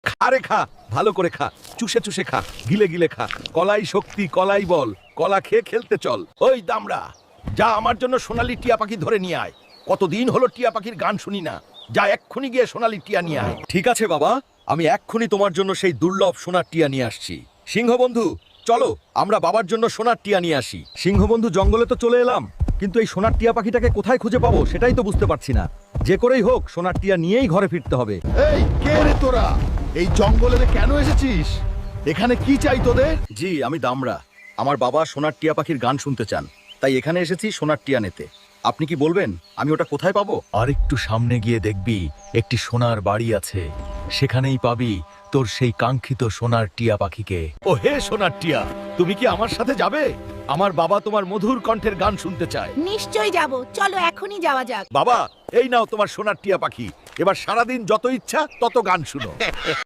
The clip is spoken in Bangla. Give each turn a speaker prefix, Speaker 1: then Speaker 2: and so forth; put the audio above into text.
Speaker 1: খা রে খা, ভালো করে খা, চুষে চুষে খা, গিলে গিলে খা। কলাই শক্তি, কলাই বল, কলা খেয়ে খেলতে চল। ওই দামড়া, যা আমার জন্য সোনালী টিয়া পাখি ধরে নিয়ে আয়। কতদিন হলো টিয়া পাখির গান শুনি না। যা এক্ষুনি গিয়ে সোনালী টিয়া নিয়ে আয়। ঠিক আছে বাবা, আমি এক্ষুনি তোমার জন্য সেই দুর্লভ সোনার টিয়া নিয়ে আসছি। সিংহ বন্ধু, চলো আমরা বাবার জন্য সোনার টিয়া নিয়ে আসি। সিংহ বন্ধু, জঙ্গলে তো চলে এলাম, কিন্তু এই সোনার টিয়া পাখিটাকে কোথায় খুঁজে পাবো সেটাই তো বুঝতে পারছি না। যে করেই হোক সোনার টিয়া নিয়েই ঘরে ফিরতে হবে।
Speaker 2: এই কে রে তোরা? এই জঙ্গলে কেন এসেছিস? এখানে কি চাই তোদের?
Speaker 1: জি, আমি দামড়া। আমার বাবা সোনার টিয়া পাখির গান শুনতে চান, তাই এখানে এসেছি সোনার টিয়া নিতে। আপনি কি বলবেন আমি ওটা কোথায় পাবো?
Speaker 3: আর একটু সামনে গিয়ে দেখবি একটি সোনার বাড়ি আছে, সেখানেই পাবি তোর সেই কাঙ্ক্ষিত সোনার টিয়া পাখিকে।
Speaker 1: ও হে সোনার টিয়া, তুমি কি আমার সাথে যাবে? আমার বাবা তোমার মধুর কণ্ঠের গান শুনতে চায়।
Speaker 4: নিশ্চয়ই যাব, চলো এখনই যাওয়া যাক।
Speaker 1: বাবা, এই নাও তোমার সোনার টিয়া পাখি। এবার সারাদিন যত ইচ্ছা তত গান শুনো।